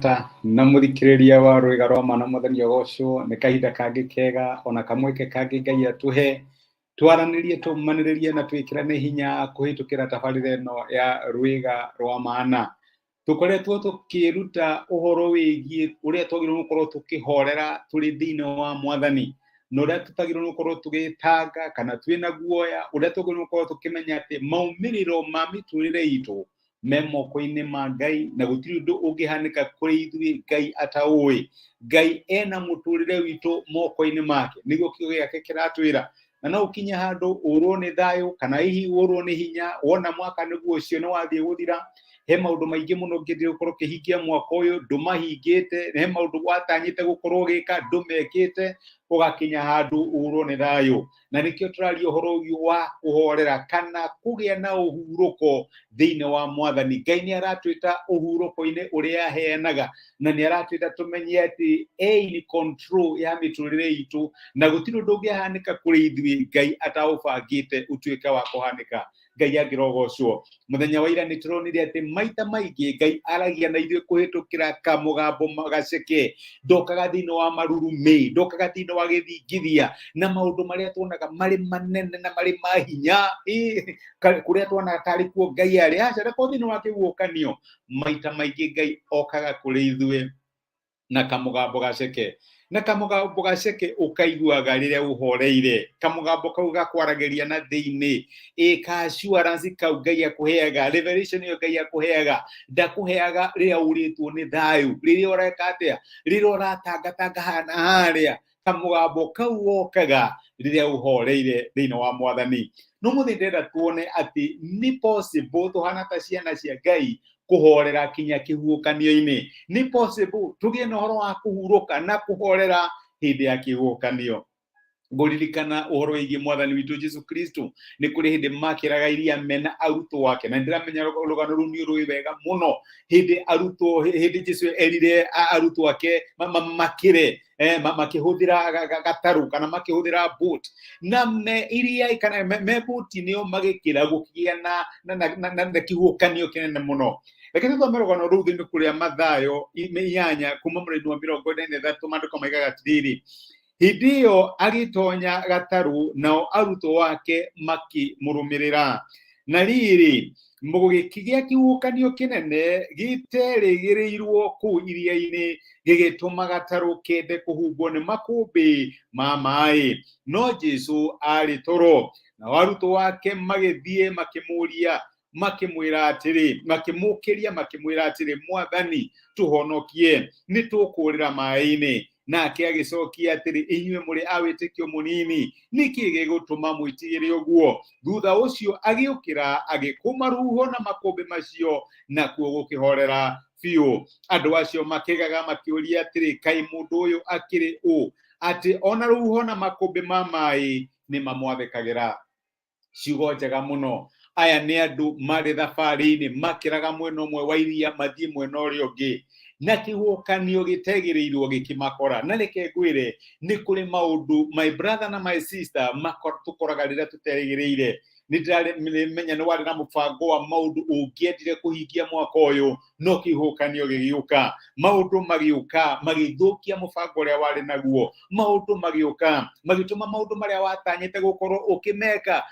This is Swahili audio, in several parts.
na muthikiriria wa rwiga rwa mana muthenya goco ni kahinda kangi kega ona kamweke kangi Ngai atuhe twaranirie tumaniririe na twikirane hinya kuhitukira tabarire no ya rwiga rwa mana tukoretwo tukiruta uhoro wigie uria twagirwo gukorwo tukihorera turi thiini wa mwathani no uria tutagirwo gukorwo tugitanga kana twina guoya uria twagirwo gukorwo tukimenya ati maumiriro ma miturire itu me moko-ini ma Ngai na gutiri undu ungihanika kuri ithui Ngai ataui. Ngai ena muturire witu moko-ini make niguo kiugo giake kiratwira na no ukinye handu urwo ni thayu kana hihi urwo ni hinya wona mwaka niguo ucio ni wathie guthira he maundu maingi muno ngithire gukorwo kihingia mwaka uyu ndumahingite he maundu watanyite gukorwo gika ndumekite ugakinya handu urwo ni thayu na nikio turaria uhoro uyu wa kuhorera kana kugia na uhuruko thiini wa mwathani. Ngai ni aratwita uhuruko-ini uria aheanaga na ni aratwita tumenye ati ni control ya miturire itu na gutiri undu ungihanika kuri ithui Ngai ataubangite utuike wa kuhanika. Ngai angirogocwo muthenya wa ira ni turonire ati maita maingi Ngai aragia na ithui kuhitukira kamugambo magaceke ndokaga thiini wa marurume ndokaga thiini wa githingithia na maundu maria tuonaga mari manene na mari mahinya kuria tuonaga tari kuo Ngai ari aca ko thiini wa kiguokanio maita maingi Ngai okaga kuri ithui na kamugambo gaceke na kamugambo gaceke ukaiguaga riria uhoreire kamugambo kau gakwarageria na thiini ka assurance kau Ngai akuheaga revelation yo Ngai akuheaga ndakuheaga riria uritwo ni thayu riria ureka atia riria uratangatanga hana haria kamugambo kau wokaga riria uhoreire thiini wa mwathani. No muthindira tuone ati ni possible tuhana ta ciana cia Ngai kuhorera kinya kihukanio-ini ni possible tugie na horo wa kuhuruka na kuhorera hindi ya kihukanio. Nguririkana uhoro wigi mwathani witu Jesu Kristo ni kuri hindi makiraga iria mena aruto wake na ndiramenya rugano runi rui wega muno hindi aruto hindi Jesu erire aruto wake makire makihuthira gataru kana makihuthira boat na me iria kana me boat nio magikira gukia na kihukanio kinene muno. Lakini thome rugano ruu thiini kuria Mathayo 8 kuma murindu wa 43 maandiko maigaga atiriri hindi iyo agitonya gataru nao aruto wake makimurumirira na riri mugugi gia kihukanio kinene giterigiriirwo ku iria-ini gigituma gataru kende kuhumbwo ni makumbi ma mai no Jesu ari toro na aruto wake magithie makimuria makimwira atiri makimukiria makimwira atiri Mwathani tuhonokie ni tukurira mai-ini nake agicokia atiri inywe muri awitikio munini niki gigutuma mwitigire uguo thutha ucio agiukira agikuma ruho na makumbi macio na kuo gukihorera fiu andu acio makigaga makiuria atiri kai mundu uyu akiri ati ona ruho na makumbi ma mai ni mamwathikagira. Ciugo njega muno aya ni andu mari thabari-ini makiraga mwena umwe wa iria mathie mwena uria ungi na kihukanio gitegirirwo gikimakora na reke ngwire ni kuri maundu my brother na my sister tukoraga riria tuterigiriire ndiramenye ni wari na mubango wa maundu ungiendire kuhingia mwaka uyu no kihukanio gigiuka maundu magiuka magithukia mubango uria wari naguo maundu magiuka magituma maundu maria watanyite gukorwo ukimeka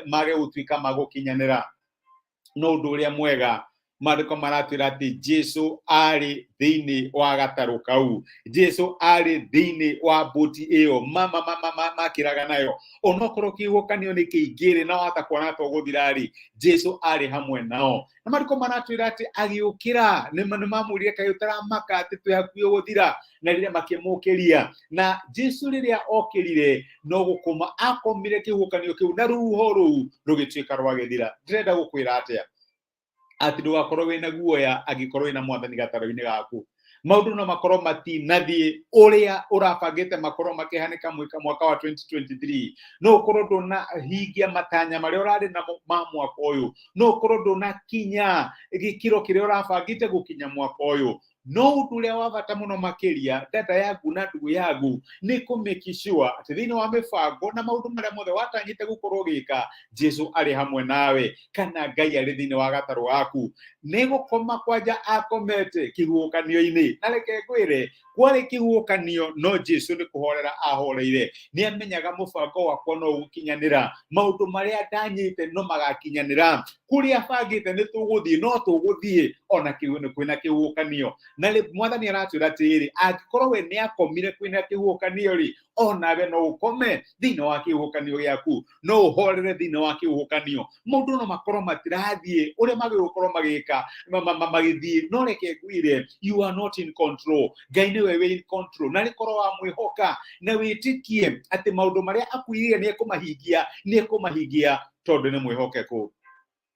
mage gutuika magukinyanira no undu uria mwega maandiko maratwira ati Jesu ari thiini wa gataru kau Jesu ari thiini wa boti iyo makiraga nayo onokorwo kihukanio ni kiingire na wata kuona to guthirari Jesu ari hamwe nao na maandiko maratwira ati agiukira ni mamurire kai utaramaka ati twi hakuyo guthira na riria makimukiria na Jesu riria okirire no gukuma akomire kihukanio kiu na ruho ruu rugituika rwa githira. Ndirenda gukwira atia ati ndugakorwo wina guoya agikorwo wina Mwathani gataru-ini gaku maundu no makorwo matinathie uria urabangite makorwo makihanika mwaka wa 2023 no ukorwo nduna hingia matanya maria urari na mwaka uyu no ukorwo nduna kinya gikiro kiria urabangite gukinya mwaka uyu no undu uria wa bata muno makiria data yaku na ndugu yaku ni kumake sure ati thiini wa mibango na maundu maria mothe watanyite gukorwo gika Jesu ari hamwe nawe kana Ngai ari thiini wa gataru gaku nego koma kwaja akomete kihukanio-ini na reke ngwire kwari kihukanio no Jesu ni kuhorera ahoreire ni amenyaga mubango wakwa no gukinyanira maundu maria ndanyite no magakinyanira kuria bangite ni tuguthie no tuguthie ona kiune kwina kihukanio na ri mwathani aratwira atiri angikorwo we ni akomire kwina kihukanio ri ona we no ukome thini wa kihukanio giaku no uhorere thini wa kihukanio mundu no makorwo matirathie uria magigukorwo magika magithie no reke ngwire you are not in control. Ngai ni we in control na rikorwo wa mwihoka na witikie ati maundu maria akwirire ni ekumahingia tondu ni mwihokeku.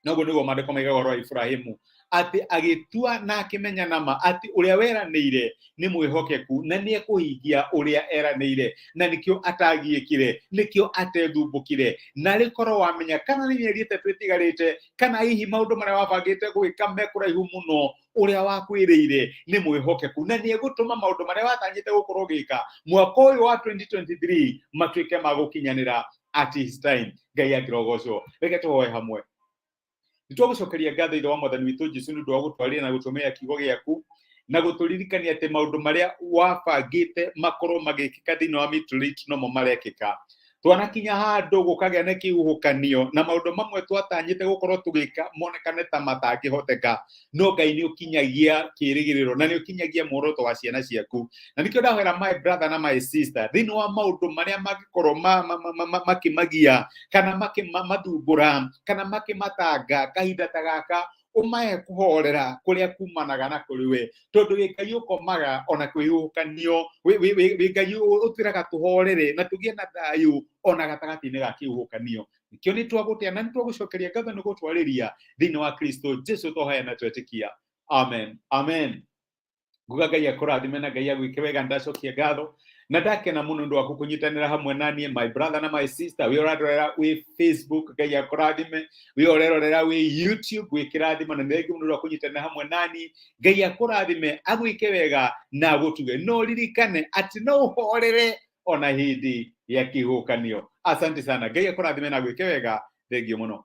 Noguo niguo maandiko maigaga uhoro wa Ibrahimu ati agitua na akimenya nama ati uria weranĩire ni mwihokeku na ni ekuhingia uria eranĩire na nikio atagiĩkire nikio atethumbũkire na rikorwo wamenya kana ni mĩeri ĩtatũ ĩtigarĩte kana hihi maundu maria wabangĩte gwĩka mekũraihu mũno uria wakwĩrĩire ni mwihokeku na ni egũtũma maundu maria watanyĩte gũkorwo gĩka mwaka ũyũ wa 2023 matuĩke ma gũkinyanĩra at his time. Ngai akĩrogocwo. Reke tũhoe hamwe. Nitwagucokeria ngatho ithe wa mwathani witu Jesu ni ndwa gutwarira na gutumia kiugo giaku na guturirikania ati maundu maria wabangite makorwo magikika thini wa mitulite no mo marekika twanakinya handu gukagĩa na kihuhukanio na maundu mamwe twatanyite gukorwo tugika monekane ta matangihoteka no Ngai ni ukinyagia kirigiriro na ni ukinyagia muoroto wa ciana ciaku na nikio ndahwera my brother na my sister thini wa maundu maria magikorwo makimagia kana makimathumbura kana makimatanga kahinda ta gaka umae kuhorera kuria kumanaga na kuri we tondu Ngai ukomaga ona kwihukanio Ngai utiraga tuhorere na tugie na thayu ona gatagati-inĩ ga kihukanio nikio ni twagutia na ni twagucokeria ngatho ni gutwariria thini wa Kristo Jesu tohaya na twetikia. Amen, amen. Nguga Ngai akũrathime na Ngai agwĩke wega. Ndacokia ngatho na ndakena muno ndu waku kunyitanira hamwe nanie my brother na my sister. We orarorera wi Facebook Ngai akũrathime, we orarorera wi YouTube gwĩkĩrathima na ndengi mundu wakunyitanira hamwe nani. Ngai akũrathime agwĩke wega na gutuge no ririkane ati no uhorere ona hindi ya kihukanio. Asante sana. Ngai akũrathime na gwĩke wega. Thengiũ mũno.